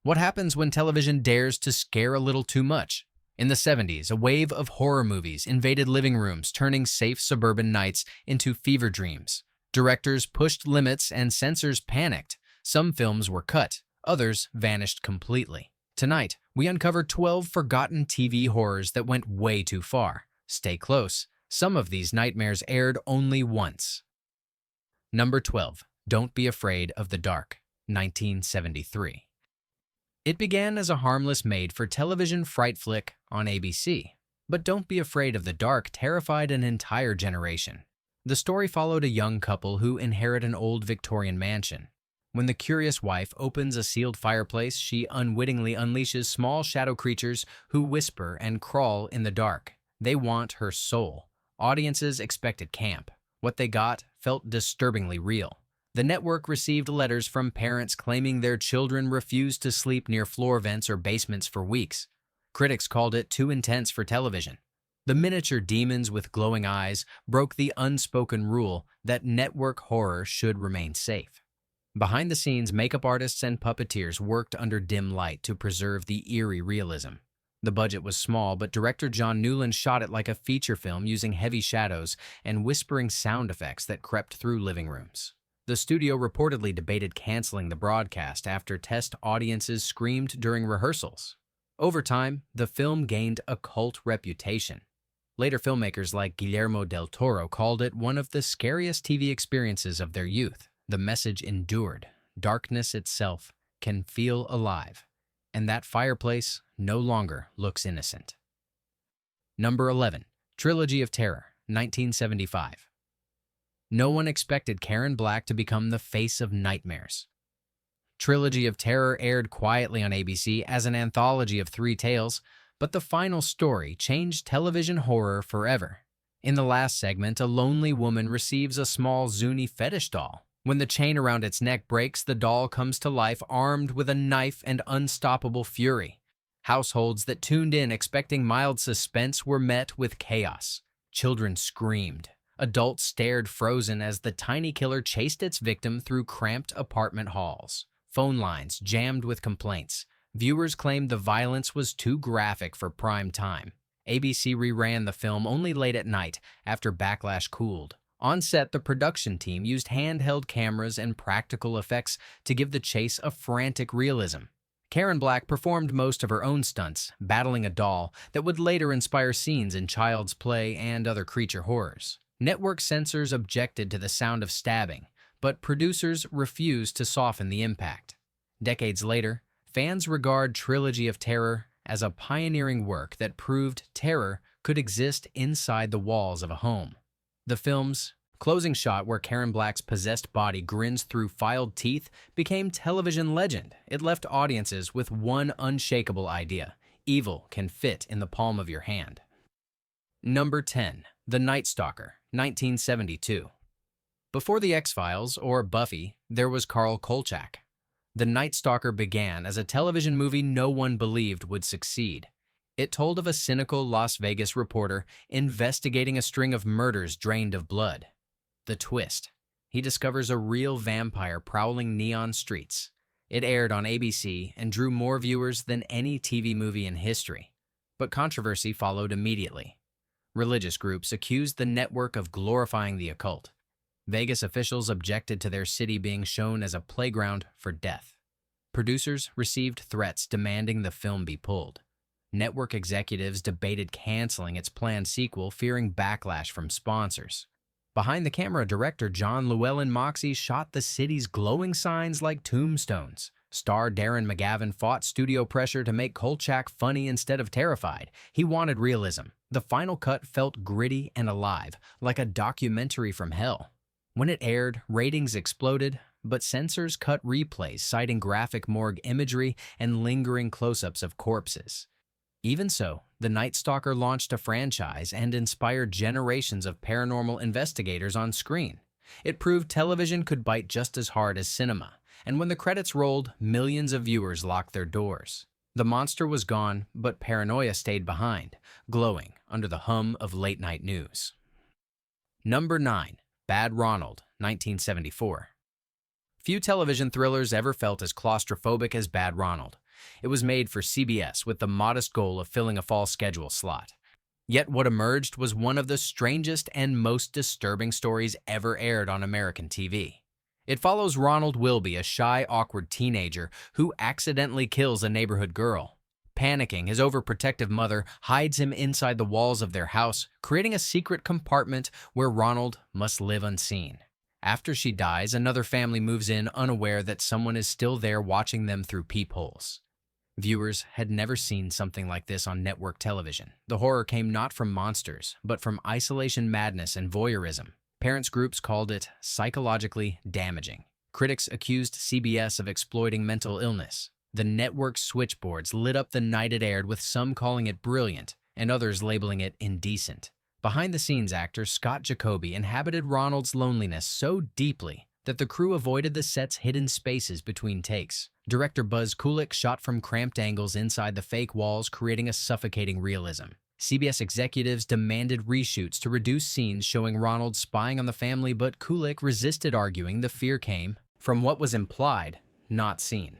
What happens when television dares to scare a little too much? In the 70s, a wave of horror movies invaded living rooms, turning safe suburban nights into fever dreams. Directors pushed limits and censors panicked. Some films were cut, others vanished completely. Tonight, we uncover 12 forgotten TV horrors that went way too far. Stay close. Some of these nightmares aired only once. Number 12. Don't Be Afraid of the Dark, 1973. It began as a harmless made-for-television fright flick on ABC, but Don't Be Afraid of the Dark terrified an entire generation. The story followed a young couple who inherit an old Victorian mansion. When the curious wife opens a sealed fireplace, she unwittingly unleashes small shadow creatures who whisper and crawl in the dark. They want her soul. Audiences expected camp. What they got felt disturbingly real. The network received letters from parents claiming their children refused to sleep near floor vents or basements for weeks. Critics called it too intense for television. The miniature demons with glowing eyes broke the unspoken rule that network horror should remain safe. Behind the scenes, makeup artists and puppeteers worked under dim light to preserve the eerie realism. The budget was small, but director John Newland shot it like a feature film using heavy shadows and whispering sound effects that crept through living rooms. The studio reportedly debated canceling the broadcast after test audiences screamed during rehearsals. Over time, the film gained a cult reputation. Later filmmakers like Guillermo del Toro called it one of the scariest TV experiences of their youth. The message endured. Darkness itself can feel alive, and that fireplace no longer looks innocent. Number 11. Trilogy of Terror, 1975. No one expected Karen Black to become the face of nightmares. Trilogy of Terror aired quietly on ABC as an anthology of 3 tales, but the final story changed television horror forever. In the last segment, a lonely woman receives a small Zuni fetish doll. When the chain around its neck breaks, the doll comes to life armed with a knife and unstoppable fury. Households that tuned in expecting mild suspense were met with chaos. Children screamed. Adults stared frozen as the tiny killer chased its victim through cramped apartment halls. Phone lines jammed with complaints. Viewers claimed the violence was too graphic for prime time. ABC reran the film only late at night after backlash cooled. On set, the production team used handheld cameras and practical effects to give the chase a frantic realism. Karen Black performed most of her own stunts, battling a doll that would later inspire scenes in Child's Play and other creature horrors. Network censors objected to the sound of stabbing, but producers refused to soften the impact. Decades later, fans regard Trilogy of Terror as a pioneering work that proved terror could exist inside the walls of a home. The film's closing shot, where Karen Black's possessed body grins through filed teeth, became television legend. It left audiences with one unshakable idea: evil can fit in the palm of your hand. Number 10. The Night Stalker, 1972. Before The X-Files or Buffy, there was Carl Kolchak. The Night Stalker began as a television movie no one believed would succeed. It told of a cynical Las Vegas reporter investigating a string of murders drained of blood. The twist: he discovers a real vampire prowling neon streets. It aired on ABC and drew more viewers than any TV movie in history. But controversy followed immediately. Religious groups accused the network of glorifying the occult. Vegas officials objected to their city being shown as a playground for death. Producers received threats demanding the film be pulled. Network executives debated canceling its planned sequel, fearing backlash from sponsors. Behind the camera, director John Llewellyn Moxey shot the city's glowing signs like tombstones. Star Darren McGavin fought studio pressure to make Kolchak funny instead of terrified. He wanted realism. The final cut felt gritty and alive, like a documentary from hell. When it aired, ratings exploded, but censors cut replays, citing graphic morgue imagery and lingering close-ups of corpses. Even so, The Night Stalker launched a franchise and inspired generations of paranormal investigators on screen. It proved television could bite just as hard as cinema, and when the credits rolled, millions of viewers locked their doors. The monster was gone, but paranoia stayed behind, glowing under the hum of late-night news. Number 9. Bad Ronald, 1974. Few television thrillers ever felt as claustrophobic as Bad Ronald. It was made for CBS with the modest goal of filling a fall schedule slot. Yet what emerged was one of the strangest and most disturbing stories ever aired on American TV. It follows Ronald Wilby, a shy, awkward teenager who accidentally kills a neighborhood girl. Panicking, his overprotective mother hides him inside the walls of their house, creating a secret compartment where Ronald must live unseen. After she dies, another family moves in unaware that someone is still there watching them through peepholes. Viewers had never seen something like this on network television. The horror came not from monsters, but from isolation madness and voyeurism. Parents groups called it psychologically damaging. Critics accused CBS of exploiting mental illness. The network's switchboards lit up the night it aired, with some calling it brilliant and others labeling it indecent. Behind-the-scenes actor Scott Jacoby inhabited Ronald's loneliness so deeply that the crew avoided the set's hidden spaces between takes. Director Buzz Kulik shot from cramped angles inside the fake walls, creating a suffocating realism. CBS executives demanded reshoots to reduce scenes showing Ronald spying on the family, but Kulik resisted, arguing the fear came from what was implied, not seen.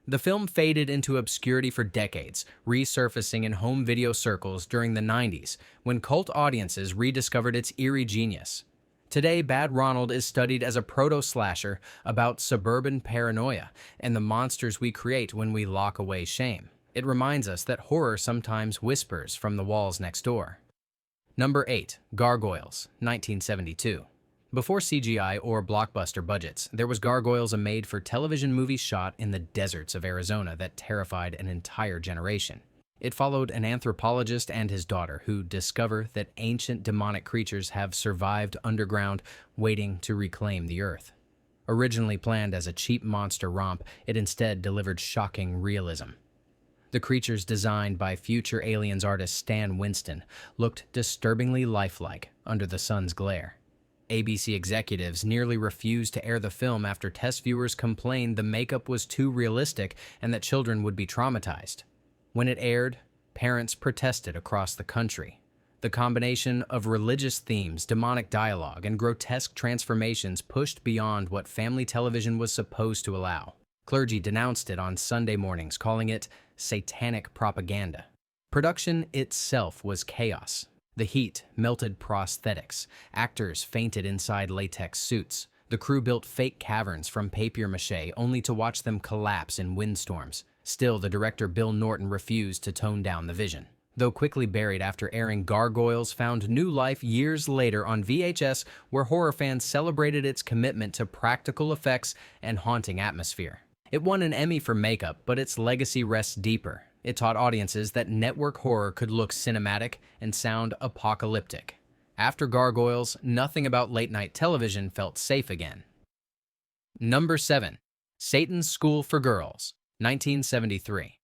The film faded into obscurity for decades, resurfacing in home video circles during the 90s, when cult audiences rediscovered its eerie genius. Today, Bad Ronald is studied as a proto-slasher about suburban paranoia and the monsters we create when we lock away shame. It reminds us that horror sometimes whispers from the walls next door. Number 8. Gargoyles, 1972. Before CGI or blockbuster budgets, there was Gargoyles, a made-for-television movie shot in the deserts of Arizona that terrified an entire generation. It followed an anthropologist and his daughter who discover that ancient demonic creatures have survived underground, waiting to reclaim the earth. Originally planned as a cheap monster romp, it instead delivered shocking realism. The creatures, designed by future Aliens artist Stan Winston, looked disturbingly lifelike under the sun's glare. ABC executives nearly refused to air the film after test viewers complained the makeup was too realistic and that children would be traumatized. When it aired, parents protested across the country. The combination of religious themes, demonic dialogue, and grotesque transformations pushed beyond what family television was supposed to allow. Clergy denounced it on Sunday mornings, calling it satanic propaganda. Production itself was chaos. The heat melted prosthetics. Actors fainted inside latex suits. The crew built fake caverns from papier-mâché only to watch them collapse in windstorms. Still, the director Bill Norton refused to tone down the vision. Though quickly buried after airing, Gargoyles found new life years later on VHS, where horror fans celebrated its commitment to practical effects and haunting atmosphere. It won an Emmy for makeup, but its legacy rests deeper. It taught audiences that network horror could look cinematic and sound apocalyptic. After Gargoyles, nothing about late-night television felt safe again. Number 7. Satan's School for Girls, 1973.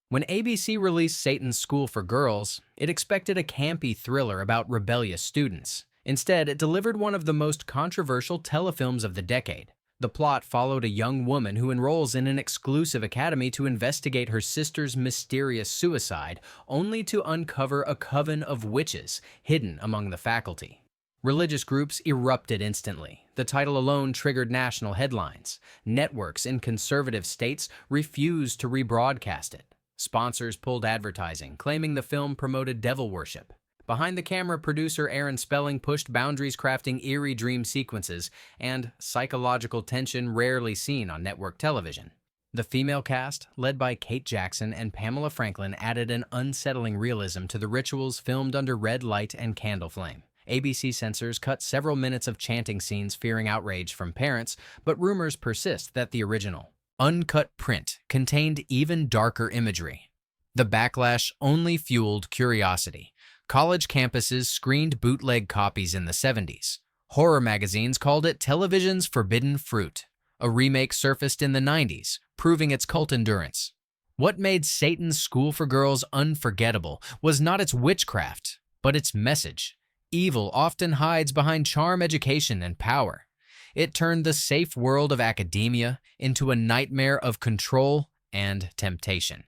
When ABC released Satan's School for Girls, it expected a campy thriller about rebellious students. Instead, it delivered one of the most controversial telefilms of the decade. The plot followed a young woman who enrolls in an exclusive academy to investigate her sister's mysterious suicide, only to uncover a coven of witches hidden among the faculty. Religious groups erupted instantly. The title alone triggered national headlines. Networks in conservative states refused to rebroadcast it. Sponsors pulled advertising, claiming the film promoted devil worship. Behind-the-camera producer Aaron Spelling pushed boundaries, crafting eerie dream sequences and psychological tension rarely seen on network television. The female cast, led by Kate Jackson and Pamela Franklin, added an unsettling realism to the rituals filmed under red light and candle flame. ABC censors cut several minutes of chanting scenes, fearing outrage from parents, but rumors persist that the original, uncut print contained even darker imagery. The backlash only fueled curiosity. College campuses screened bootleg copies in the 70s. Horror magazines called it television's forbidden fruit. A remake surfaced in the 90s, proving its cult endurance. What made Satan's School for Girls unforgettable was not its witchcraft, but its message. Evil often hides behind charm, education, and power. It turned the safe world of academia into a nightmare of control and temptation.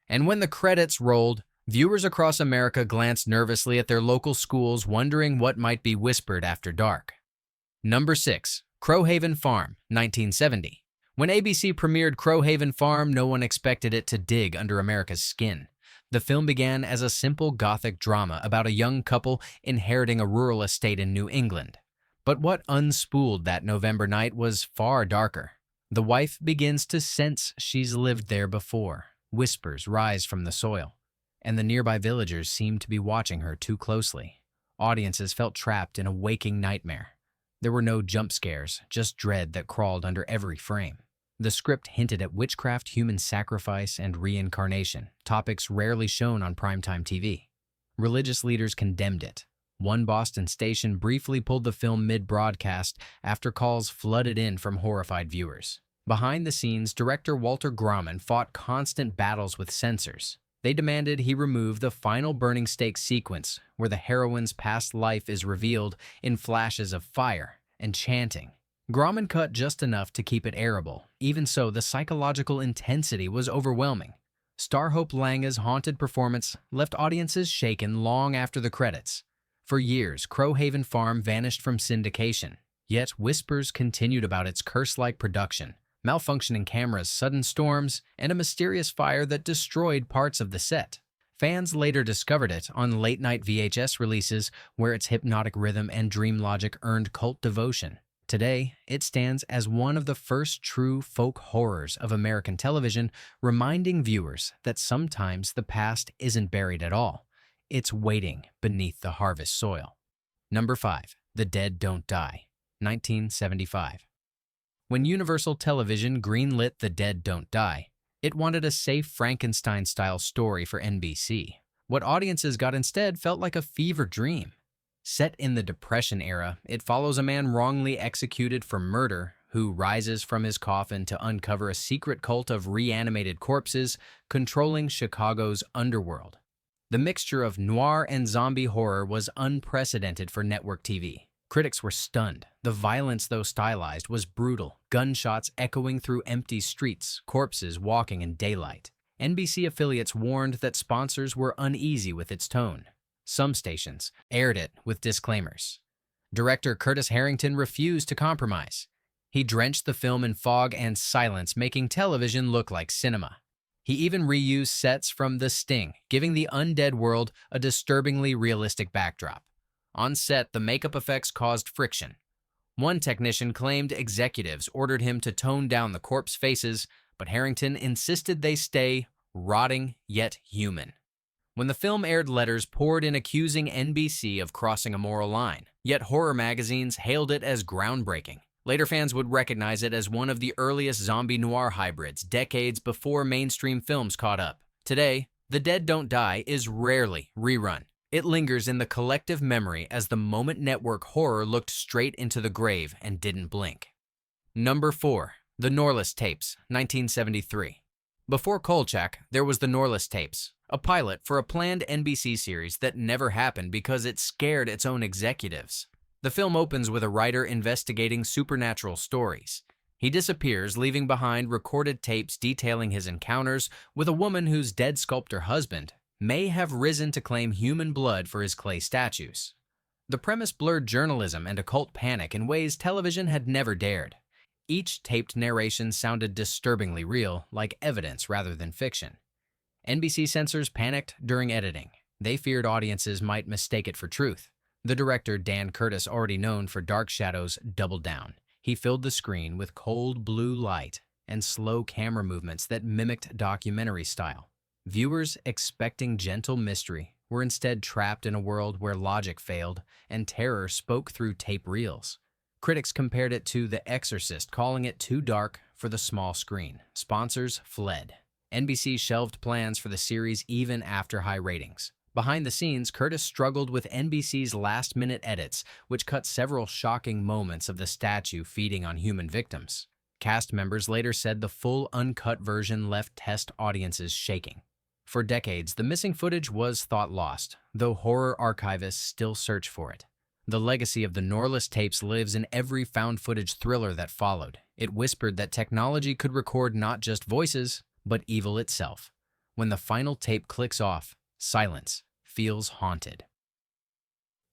And when the credits rolled, viewers across America glanced nervously at their local schools, wondering what might be whispered after dark. Number 6. Crowhaven Farm, 1970. When ABC premiered Crowhaven Farm, no one expected it to dig under America's skin. The film began as a simple Gothic drama about a young couple inheriting a rural estate in New England. But what unspooled that November night was far darker. The wife begins to sense she's lived there before. Whispers rise from the soil, and the nearby villagers seem to be watching her too closely. Audiences felt trapped in a waking nightmare. There were no jump scares, just dread that crawled under every frame. The script hinted at witchcraft, human sacrifice, and reincarnation, topics rarely shown on primetime TV. Religious leaders condemned it. One Boston station briefly pulled the film mid-broadcast after calls flooded in from horrified viewers. Behind the scenes, director Walter Grauman fought constant battles with censors. They demanded he remove the final burning stake sequence where the heroine's past life is revealed in flashes of fire and chanting. Grauman cut just enough to keep it airable. Even so, the psychological intensity was overwhelming. Starhope Lange's haunted performance left audiences shaken long after the credits. For years, Crowhaven Farm vanished from syndication, yet whispers continued about its curse-like production, malfunctioning cameras, sudden storms, and a mysterious fire that destroyed parts of the set. Fans later discovered it on late-night VHS releases where its hypnotic rhythm and dream logic earned cult devotion. Today, it stands as one of the first true folk horrors of American television, reminding viewers that sometimes the past isn't buried at all. It's waiting beneath the harvest soil. Number 5. The Dead Don't Die, 1975. When Universal Television greenlit The Dead Don't Die, it wanted a safe Frankenstein-style story for NBC. What audiences got instead felt like a fever dream. Set in the Depression era, it follows a man wrongly executed for murder who rises from his coffin to uncover a secret cult of reanimated corpses controlling Chicago's underworld. The mixture of noir and zombie horror was unprecedented for network TV. Critics were stunned. The violence, though stylized, was brutal, gunshots echoing through empty streets, corpses walking in daylight. NBC affiliates warned that sponsors were uneasy with its tone. Some stations aired it with disclaimers. Director Curtis Harrington refused to compromise. He drenched the film in fog and silence, making television look like cinema. He even reused sets from The Sting, giving the undead world a disturbingly realistic backdrop. On set, the makeup effects caused friction. One technician claimed executives ordered him to tone down the corpse faces, but Harrington insisted they stay rotting yet human. When the film aired, letters poured in accusing NBC of crossing a moral line, yet horror magazines hailed it as groundbreaking. Later fans would recognize it as one of the earliest zombie noir hybrids, decades before mainstream films caught up. Today, The Dead Don't Die is rarely rerun. It lingers in the collective memory as the moment network horror looked straight into the grave and didn't blink. Number 4. The Norliss Tapes, 1973. Before Kolchak, there was the Norliss Tapes, a pilot for a planned NBC series that never happened because it scared its own executives. The film opens with a writer investigating supernatural stories. He disappears, leaving behind recorded tapes detailing his encounters with a woman whose dead sculptor husband may have risen to claim human blood for his clay statues. The premise blurred journalism and occult panic in ways television had never dared. Each taped narration sounded disturbingly real, like evidence rather than fiction. NBC censors panicked during editing. They feared audiences might mistake it for truth. The director, Dan Curtis, already known for Dark Shadows, doubled down. He filled the screen with cold blue light and slow camera movements that mimicked documentary style. Viewers expecting gentle mystery were instead trapped in a world where logic failed and terror spoke through tape reels. Critics compared it to The Exorcist, calling it too dark for the small screen. Sponsors fled. NBC shelved plans for the series even after high ratings. Behind the scenes, Curtis struggled with NBC's last-minute edits, which cut several shocking moments of the statue feeding on human victims. Cast members later said the full uncut version left test audiences shaking. For decades, the missing footage was thought lost, though horror archivists still search for it. The legacy of the Norliss Tapes lives in every found footage thriller that followed. It whispered that technology could record not just voices, but evil itself. When the final tape clicks off, silence feels haunted.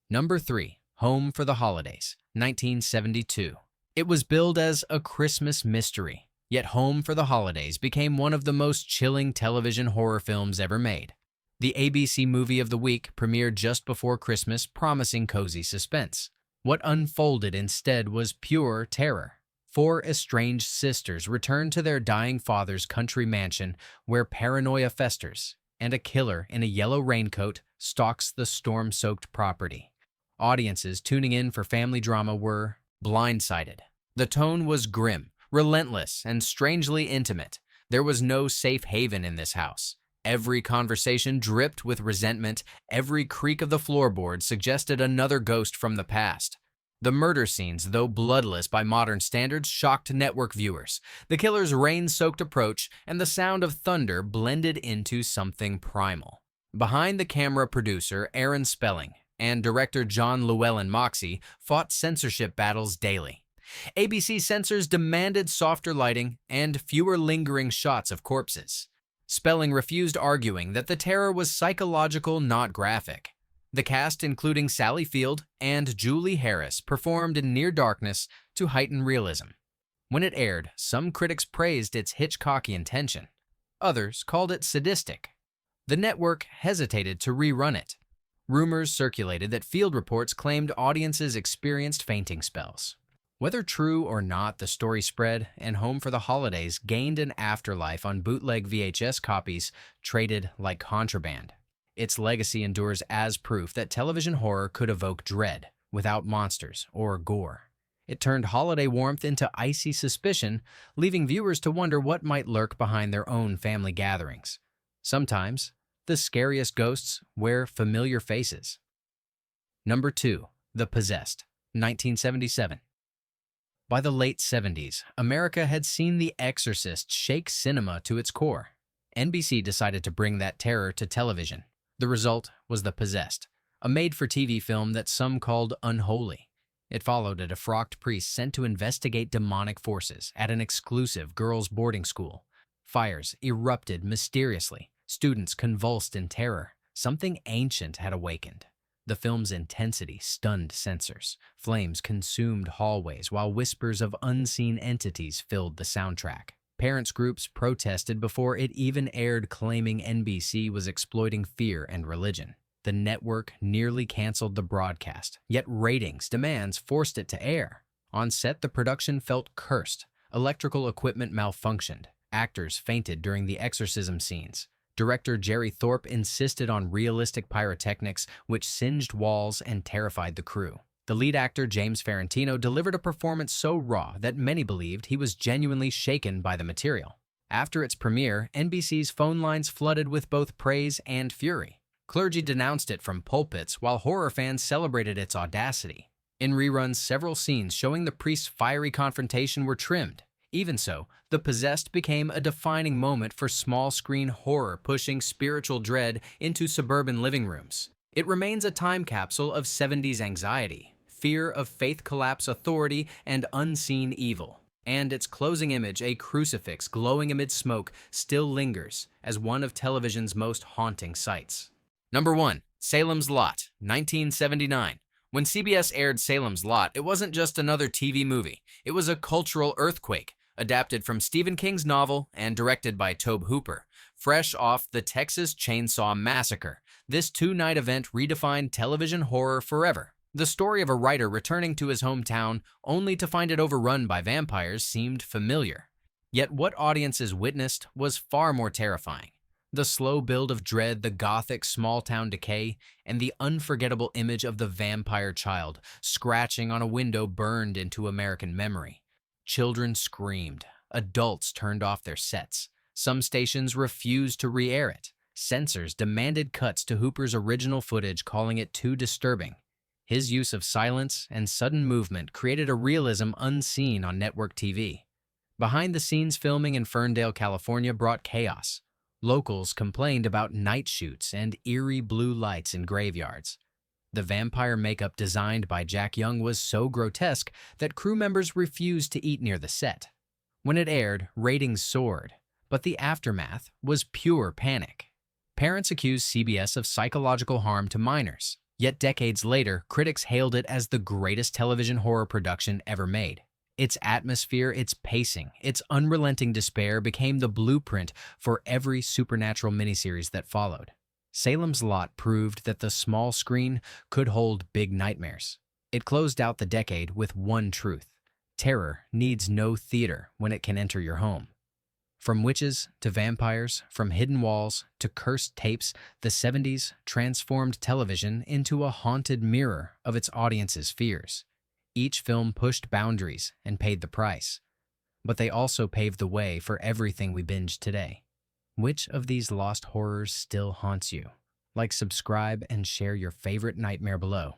Number 3. Home for the Holidays, 1972. It was billed as a Christmas mystery. Yet Home for the Holidays became one of the most chilling television horror films ever made. The ABC Movie of the Week premiered just before Christmas, promising cozy suspense. What unfolded instead was pure terror. Four estranged sisters return to their dying father's country mansion where paranoia festers, and a killer in a yellow raincoat stalks the storm-soaked property. Audiences tuning in for family drama were blindsided. The tone was grim, relentless, and strangely intimate. There was no safe haven in this house. Every conversation dripped with resentment. Every creak of the floorboard suggested another ghost from the past. The murder scenes, though bloodless by modern standards, shocked network viewers. The killer's rain-soaked approach and the sound of thunder blended into something primal. Behind-the-camera producer Aaron Spelling and director John Llewellyn Moxey fought censorship battles daily. ABC censors demanded softer lighting and fewer lingering shots of corpses. Spelling refused, arguing that the terror was psychological, not graphic. The cast, including Sally Field and Julie Harris, performed in near darkness to heighten realism. When it aired, some critics praised its Hitchcockian tension. Others called it sadistic. The network hesitated to rerun it. Rumors circulated that Field reports claimed audiences experienced fainting spells. Whether true or not, the story spread, and Home for the Holidays gained an afterlife on bootleg VHS copies traded like contraband. Its legacy endures as proof that television horror could evoke dread without monsters or gore. It turned holiday warmth into icy suspicion, leaving viewers to wonder what might lurk behind their own family gatherings. Sometimes, the scariest ghosts wear familiar faces. Number 2. The Possessed, 1977. By the late 70s, America had seen The Exorcist shake cinema to its core. NBC decided to bring that terror to television. The result was The Possessed, a made-for-TV film that some called unholy. It followed a defrocked priest sent to investigate demonic forces at an exclusive girls' boarding school. Fires erupted mysteriously. Students convulsed in terror. Something ancient had awakened. The film's intensity stunned censors. Flames consumed hallways while whispers of unseen entities filled the soundtrack. Parents' groups protested before it even aired, claiming NBC was exploiting fear and religion. The network nearly canceled the broadcast, yet ratings demands forced it to air. On set, the production felt cursed. Electrical equipment malfunctioned. Actors fainted during the exorcism scenes. Director Jerry Thorpe insisted on realistic pyrotechnics, which singed walls and terrified the crew. The lead actor, James Ferrantino, delivered a performance so raw that many believed he was genuinely shaken by the material. After its premiere, NBC's phone lines flooded with both praise and fury. Clergy denounced it from pulpits, while horror fans celebrated its audacity. In reruns, several scenes showing the priest's fiery confrontation were trimmed. Even so, The Possessed became a defining moment for small-screen horror, pushing spiritual dread into suburban living rooms. It remains a time capsule of 70s anxiety, fear of faith collapse, authority, and unseen evil. And its closing image, a crucifix glowing amid smoke, still lingers as one of television's most haunting sights. Number 1. Salem's Lot, 1979. When CBS aired Salem's Lot, it wasn't just another TV movie. It was a cultural earthquake, adapted from Stephen King's novel and directed by Tobe Hooper. Fresh off the Texas Chainsaw Massacre, this two-night event redefined television horror forever. The story of a writer returning to his hometown only to find it overrun by vampires seemed familiar. Yet what audiences witnessed was far more terrifying. The slow build of dread, the gothic small-town decay, and the unforgettable image of the vampire child scratching on a window burned into American memory. Children screamed. Adults turned off their sets. Some stations refused to re-air it. Censors demanded cuts to Hooper's original footage, calling it too disturbing. His use of silence and sudden movement created a realism unseen on network TV. Behind-the-scenes filming in Ferndale, California brought chaos. Locals complained about night shoots and eerie blue lights in graveyards. The vampire makeup designed by Jack Young was so grotesque that crew members refused to eat near the set. When it aired, ratings soared, but the aftermath was pure panic. Parents accused CBS of psychological harm to minors. Yet decades later, critics hailed it as the greatest television horror production ever made. Its atmosphere, its pacing, its unrelenting despair became the blueprint for every supernatural miniseries that followed. Salem's Lot proved that the small screen could hold big nightmares. It closed out the decade with one truth: terror needs no theater when it can enter your home. From witches to vampires, from hidden walls to cursed tapes, the 70s transformed television into a haunted mirror of its audience's fears. Each film pushed boundaries and paid the price, but they also paved the way for everything we binge today. Which of these lost horrors still haunts you? Like, subscribe, and share your favorite nightmare below.